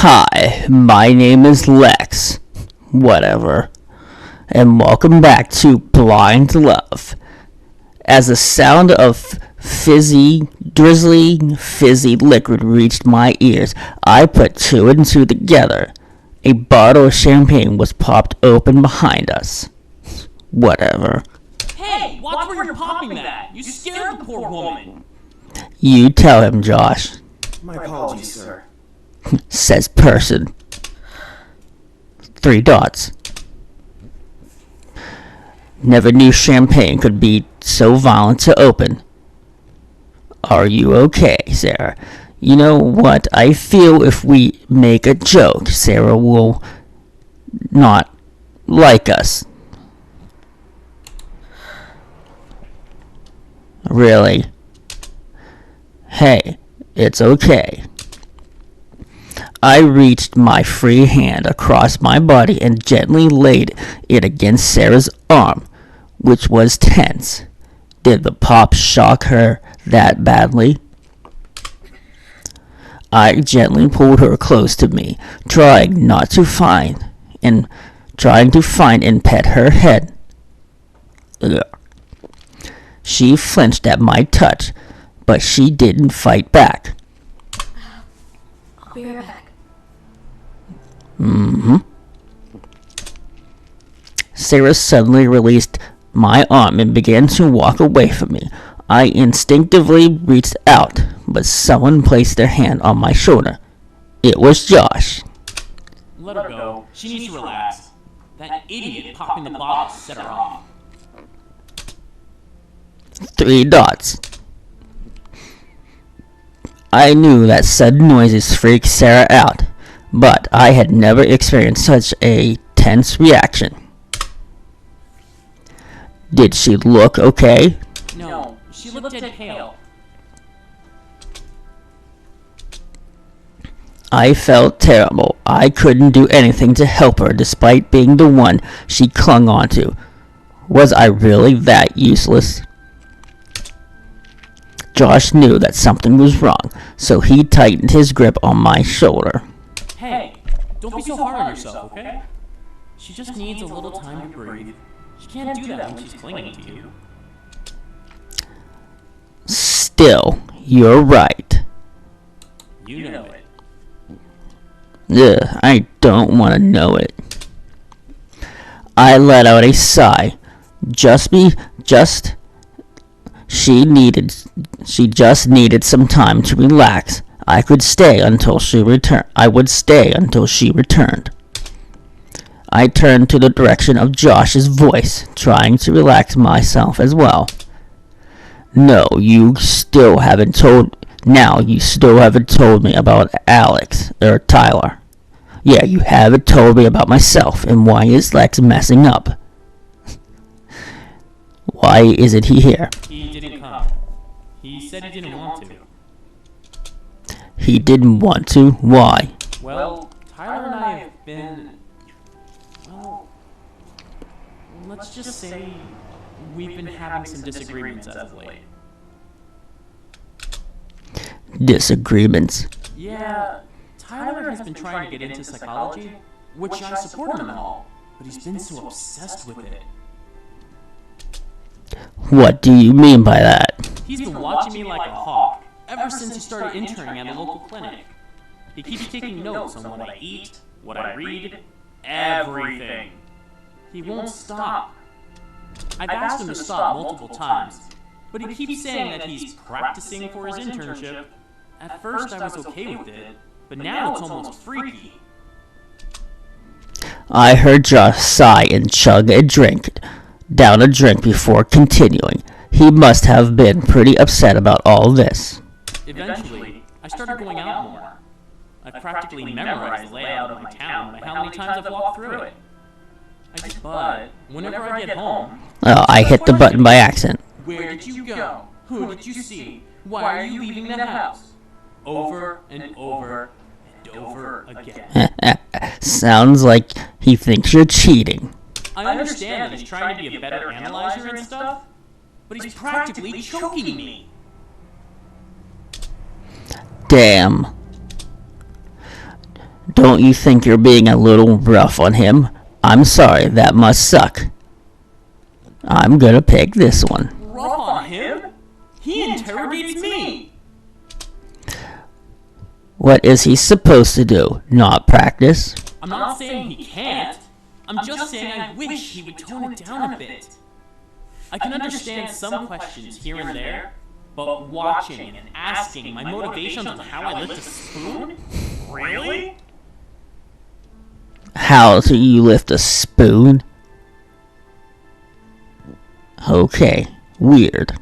Hi, my name is Lexx. Whatever. And welcome back to Blind Love. As the sound of drizzly, fizzy liquid reached my ears, I put two and two together. A bottle of champagne was popped open behind us. Whatever. Hey, watch where you're popping that! You scared the poor woman! You tell him, Josh. My apologies, sir. Says person. 3 dots. Never knew champagne could be so violent to open. Are you okay, Sarah? You know what? I feel if we make a joke, Sarah will not like us. Really? Hey, it's okay. I reached my free hand across my body and gently laid it against Sarah's arm, which was tense. Did the pop shock her that badly? I gently pulled her close to me, trying to find and pet her head. Ugh. She flinched at my touch, but she didn't fight back. I'll be right back. Sarah suddenly released my arm and began to walk away from me. I instinctively reached out, but someone placed their hand on my shoulder. It was Josh. Let her go. She needs to relax. That idiot popping the bottle set her off. 3 dots. I knew that sudden noises freaked Sarah out, but I had never experienced such a tense reaction. Did she look okay? No, she looked dead pale. I felt terrible. I couldn't do anything to help her despite being the one she clung onto. Was I really that useless? Josh knew that something was wrong, so he tightened his grip on my shoulder. Hey, don't be so hard on yourself, okay? She just needs a little time to breathe. She can't do that when she's clinging to you. Still, you're right. You know it. Ugh, I don't want to know it. I let out a sigh. She just needed some time to relax. I would stay until she returned. I turned to the direction of Josh's voice, trying to relax myself as well. Now you still haven't told me about Tyler. Yeah, you haven't told me about myself, and why is Lexx messing up? Why isn't he here? He didn't come. He said he didn't want to. He didn't want to? Why? Well, Tyler and I have been... Well, let's just say we've been having some disagreements as of late. Disagreements? Yeah, Tyler has been trying to get into psychology, which I support him and all, but he's been so obsessed with it. What do you mean by that? He's been watching me like a hawk ever since he started interning at the local clinic. He keeps taking notes on what I eat, what I read, everything. He won't stop. I've asked him to stop multiple times, but he keeps saying that he's practicing for his internship. At first I was okay with it, but now it's almost freaky. I heard Josh sigh and chug down a drink before continuing. He must have been pretty upset about all this. Eventually, I started going out more. I've practically memorized the layout of my town by how many times I've walked through it. But whenever I get home... Oh, I hit the button by accident. Where did you go? Who did you see? Why are you leaving the house? Over and over and over again. Sounds like he thinks you're cheating. I understand that he's trying to be a better analyzer and stuff, but he's practically choking me. Damn. Don't you think you're being a little rough on him? I'm sorry, that must suck. I'm gonna pick this one. Rough on him? He interrogates me! What is he supposed to do? Not practice? I'm not saying he can't. I'm just saying I wish he would tone it down a bit. I can understand some questions here and there, but watching and asking my motivations on how I lift a spoon? Really? How do you lift a spoon? Okay, weird.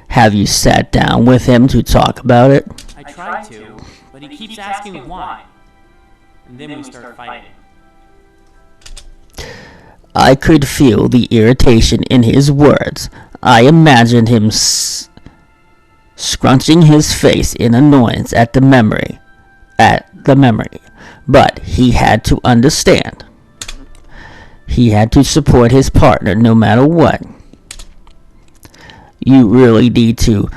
Have you sat down with him to talk about it? I try to, but he keeps asking why. And then we start fighting. I could feel the irritation in his words. I imagined him scrunching his face in annoyance at the memory. But he had to understand. He had to support his partner no matter what. You really need to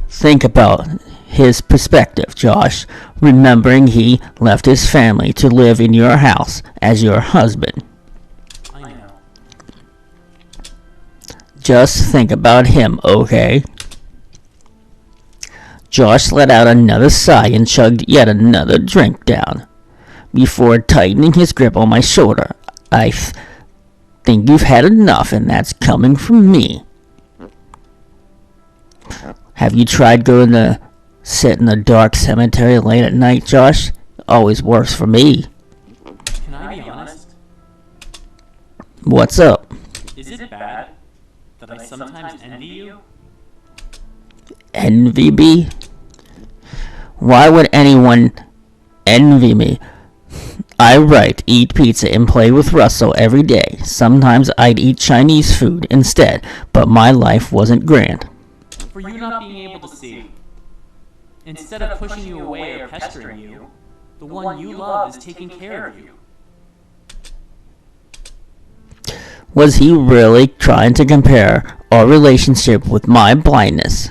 think about his perspective, Josh, remembering he left his family to live in your house as your husband. I know. Just think about him, okay? Josh let out another sigh and chugged yet another drink down. Before tightening his grip on my shoulder, I think you've had enough, and that's coming from me. Have you tried going to sit in a dark cemetery late at night, Josh? Always works for me. Can I be honest? What's up? Is it bad that I sometimes envy you? Envy me? Why would anyone envy me? I write, eat pizza, and play with Russell every day. Sometimes I'd eat Chinese food instead, but my life wasn't grand. For you not being able to see. Instead of pushing you away or pestering you, the one you love is taking care of you. Was he really trying to compare our relationship with my blindness?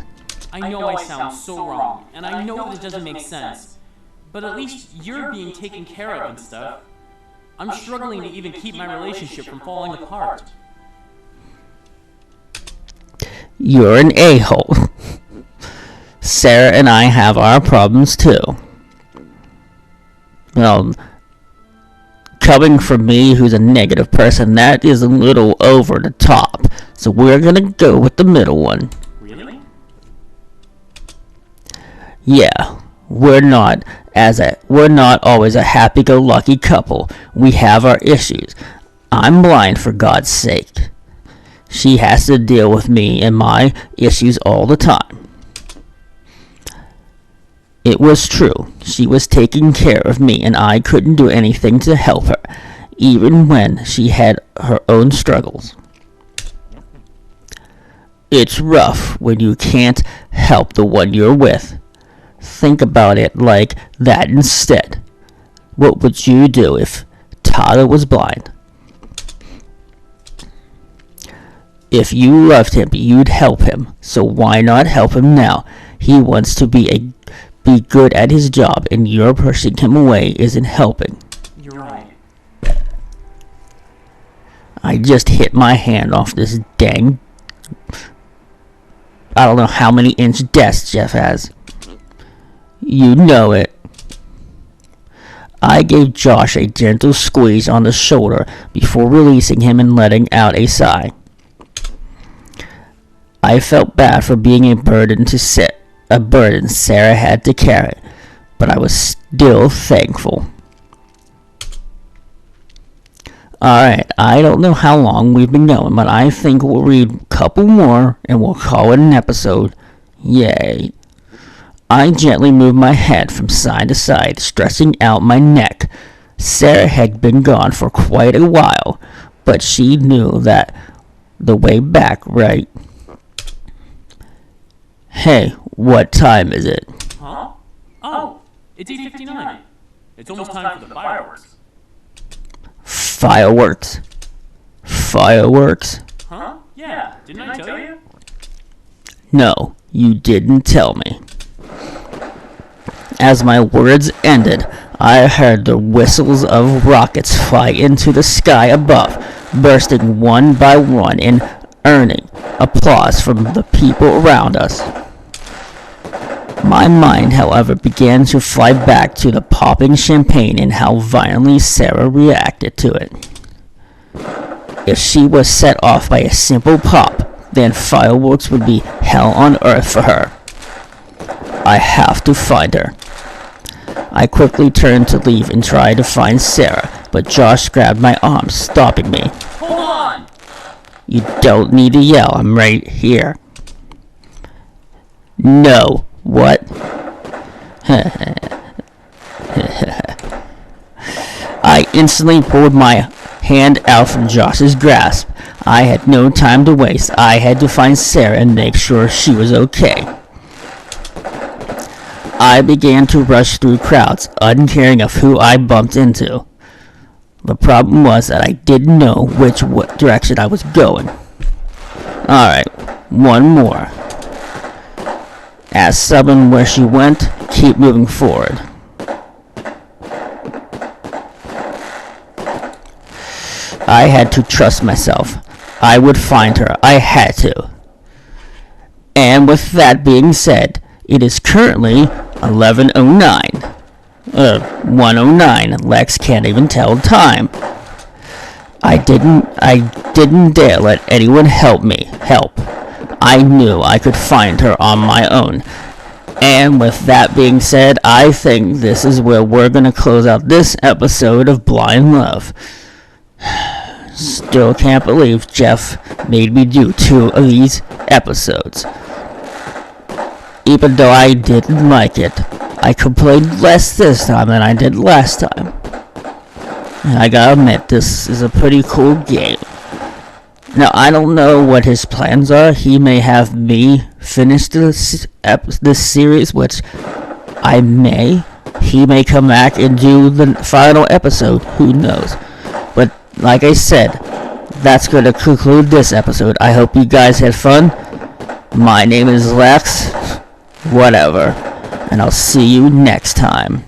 I know I sound so wrong, and I know that it doesn't make sense, but at least you're being taken care of and stuff. I'm struggling to even keep my relationship from falling apart. You're an a-hole. Sarah and I have our problems too. Well, coming from me, who's a negative person, that is a little over the top. So we're gonna go with the middle one. Really? Yeah, we're not always a happy-go-lucky couple. We have our issues. I'm blind, for God's sake. She has to deal with me and my issues all the time. It was true. She was taking care of me, and I couldn't do anything to help her, even when she had her own struggles. It's rough when you can't help the one you're with. Think about it like that instead. What would you do if Tyler was blind? If you loved him, you'd help him. So why not help him now? He wants to be good at his job, and your pushing him away isn't helping. You're right. I just hit my hand off this dang, I don't know how many inch desk Jeff has. You know it. I gave Josh a gentle squeeze on the shoulder before releasing him and letting out a sigh. I felt bad for being a burden Sarah had to carry, but I was still thankful. Alright, I don't know how long we've been going, but I think we'll read a couple more and we'll call it an episode. Yay. I gently moved my head from side to side, stretching out my neck. Sarah had been gone for quite a while, but she knew that the way back, right? Hey, what time is it? Huh? Oh, it's 8:59. It's almost time for the fireworks. Fireworks? Fireworks? Huh? Yeah, didn't I tell you? No, you didn't tell me. as my words ended, I heard the whistles of rockets fly into the sky above, bursting one by one and earning applause from the people around us. My mind, however, began to fly back to the popping champagne and how violently Sarah reacted to it. If she was set off by a simple pop, then fireworks would be hell on earth for her. I have to find her. I quickly turned to leave and tried to find Sarah, but Josh grabbed my arm, stopping me. Hold on! You don't need to yell, I'm right here. No. What? I instantly pulled my hand out from Josh's grasp. I had no time to waste. I had to find Sarah and make sure she was okay. I began to rush through crowds, uncaring of who I bumped into. The problem was that I didn't know which direction I was going. Alright, one more. Ask someone where she went, keep moving forward. I had to trust myself. I would find her. I had to. And with that being said, it is currently 11:09. 1:09. Lexx can't even tell time. I didn't dare let anyone help. I knew I could find her on my own. And with that being said, I think this is where we're going to close out this episode of Blind Love. Still can't believe Jeff made me do 2 of these episodes. Even though I didn't like it, I complained less this time than I did last time. And I gotta admit, this is a pretty cool game. Now, I don't know what his plans are. He may have me finish this series, which I may. He may come back and do the final episode. Who knows? But like I said, that's going to conclude this episode. I hope you guys had fun. My name is Lexx. Whatever. And I'll see you next time.